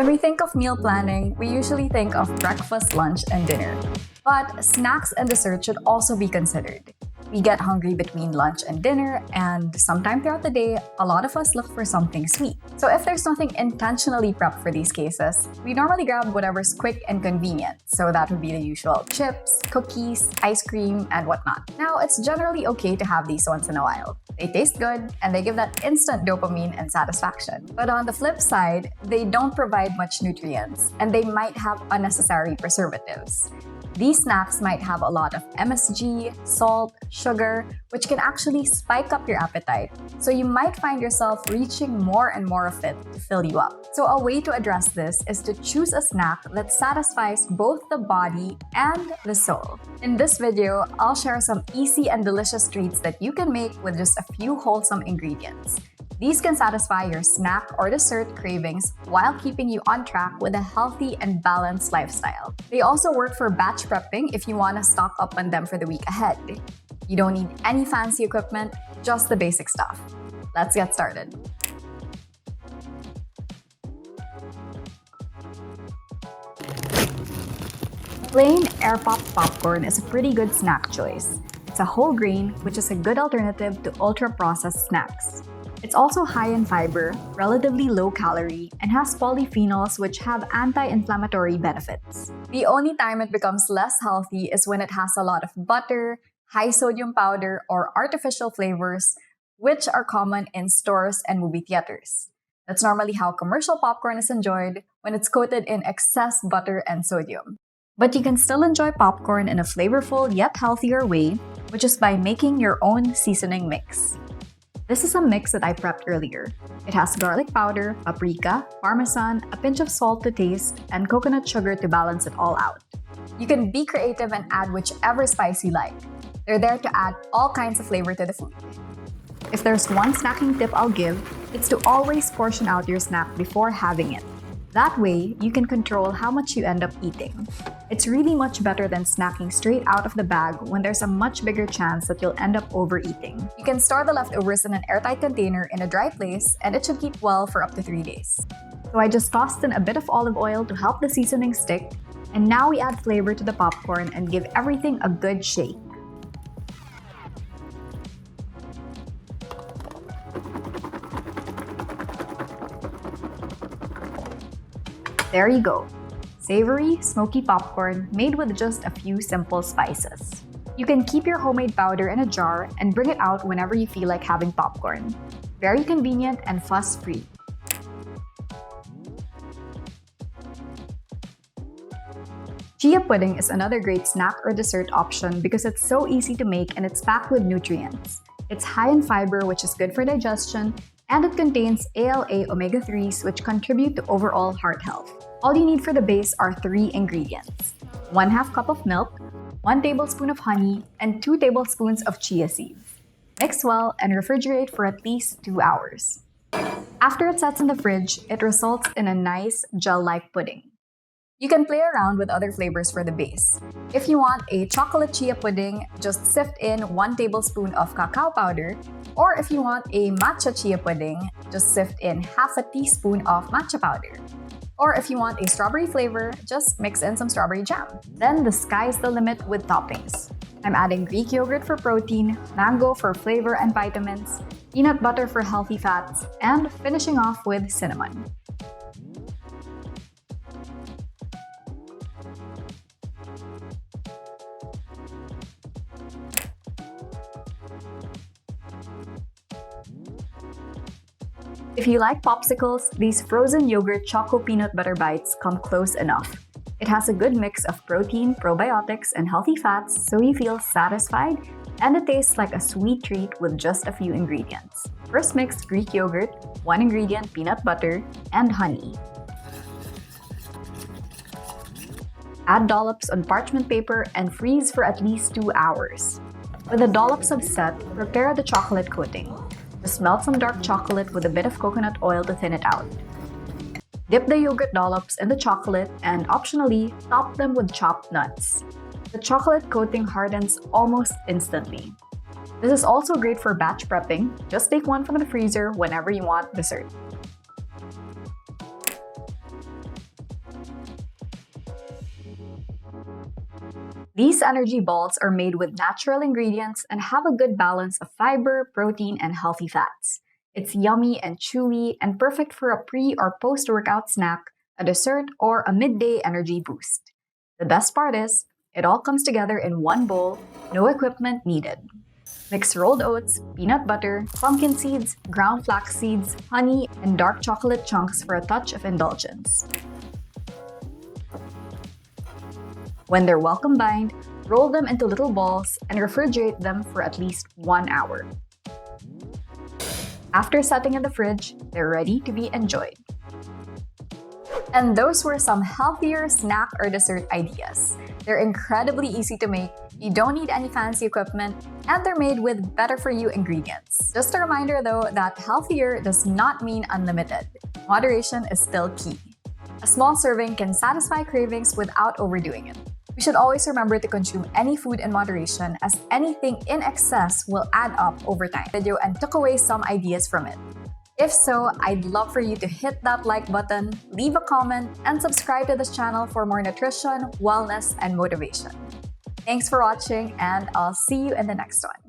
When we think of meal planning, we usually think of breakfast, lunch, and dinner. But snacks and dessert should also be considered. We get hungry between lunch and dinner, and sometime throughout the day, a lot of us look for something sweet. So if there's nothing intentionally prepped for these cases, we normally grab whatever's quick and convenient. So that would be the usual chips, cookies, ice cream, and whatnot. Now, it's generally okay to have these once in a while. They taste good, and they give that instant dopamine and satisfaction. But on the flip side, they don't provide much nutrients, and they might have unnecessary preservatives. These snacks might have a lot of MSG, salt, sugar, which can actually spike up your appetite. So you might find yourself reaching more and more of it to fill you up. So a way to address this is to choose a snack that satisfies both the body and the soul. In this video, I'll share some easy and delicious treats that you can make with just a few wholesome ingredients. These can satisfy your snack or dessert cravings while keeping you on track with a healthy and balanced lifestyle. They also work for batch prepping if you want to stock up on them for the week ahead. You don't need any fancy equipment, just the basic stuff. Let's get started. Plain air-popped popcorn is a pretty good snack choice. It's a whole grain, which is a good alternative to ultra-processed snacks. It's also high in fiber, relatively low calorie, and has polyphenols which have anti-inflammatory benefits. The only time it becomes less healthy is when it has a lot of butter, high sodium powder, or artificial flavors, which are common in stores and movie theaters. That's normally how commercial popcorn is enjoyed, when it's coated in excess butter and sodium. But you can still enjoy popcorn in a flavorful yet healthier way, which is by making your own seasoning mix. This is a mix that I prepped earlier. It has garlic powder, paprika, parmesan, a pinch of salt to taste, and coconut sugar to balance it all out. You can be creative and add whichever spice you like. They're there to add all kinds of flavor to the food. If there's one snacking tip I'll give, it's to always portion out your snack before having it. That way, you can control how much you end up eating. It's really much better than snacking straight out of the bag when there's a much bigger chance that you'll end up overeating. You can store the leftovers in an airtight container in a dry place, and it should keep well for up to 3 days. So I just tossed in a bit of olive oil to help the seasoning stick, and now we add flavor to the popcorn and give everything a good shake. There you go. Savory, smoky popcorn made with just a few simple spices. You can keep your homemade powder in a jar and bring it out whenever you feel like having popcorn. Very convenient and fuss-free. Chia pudding is another great snack or dessert option because it's so easy to make and it's packed with nutrients. It's high in fiber, which is good for digestion, and it contains ALA omega-3s, which contribute to overall heart health. All you need for the base are 3 ingredients: 1/2 cup of milk, 1 tablespoon of honey, and 2 tablespoons of chia seeds. Mix well and refrigerate for at least 2 hours. After it sets in the fridge, it results in a nice gel-like pudding. You can play around with other flavors for the base. If you want a chocolate chia pudding, just sift in 1 tablespoon of cacao powder, or if you want a matcha chia pudding, just sift in half a teaspoon of matcha powder. Or if you want a strawberry flavor, just mix in some strawberry jam. Then the sky's the limit with toppings. I'm adding Greek yogurt for protein, mango for flavor and vitamins, peanut butter for healthy fats, and finishing off with cinnamon. If you like popsicles, these frozen yogurt choco peanut butter bites come close enough. It has a good mix of protein, probiotics, and healthy fats, so you feel satisfied, and it tastes like a sweet treat with just a few ingredients. First mix Greek yogurt, 1 ingredient peanut butter, and honey. Add dollops on parchment paper and freeze for at least 2 hours. With the dollops set, prepare the chocolate coating. Just melt some dark chocolate with a bit of coconut oil to thin it out. Dip the yogurt dollops in the chocolate and optionally top them with chopped nuts. The chocolate coating hardens almost instantly. This is also great for batch prepping. Just take one from the freezer whenever you want dessert. These energy balls are made with natural ingredients and have a good balance of fiber, protein, and healthy fats. It's yummy and chewy and perfect for a pre or post workout snack, a dessert, or a midday energy boost. The best part is, it all comes together in one bowl, no equipment needed. Mix rolled oats, peanut butter, pumpkin seeds, ground flax seeds, honey, and dark chocolate chunks for a touch of indulgence. When they're well combined, roll them into little balls and refrigerate them for at least 1 hour. After setting in the fridge, they're ready to be enjoyed. And those were some healthier snack or dessert ideas. They're incredibly easy to make, you don't need any fancy equipment, and they're made with better-for-you ingredients. Just a reminder though that healthier does not mean unlimited. Moderation is still key. A small serving can satisfy cravings without overdoing it. We should always remember to consume any food in moderation, as anything in excess will add up over time. Video and took away some ideas from it. If so, I'd love for you to hit that like button, leave a comment, and subscribe to this channel for more nutrition, wellness, and motivation. Thanks for watching, and I'll see you in the next one.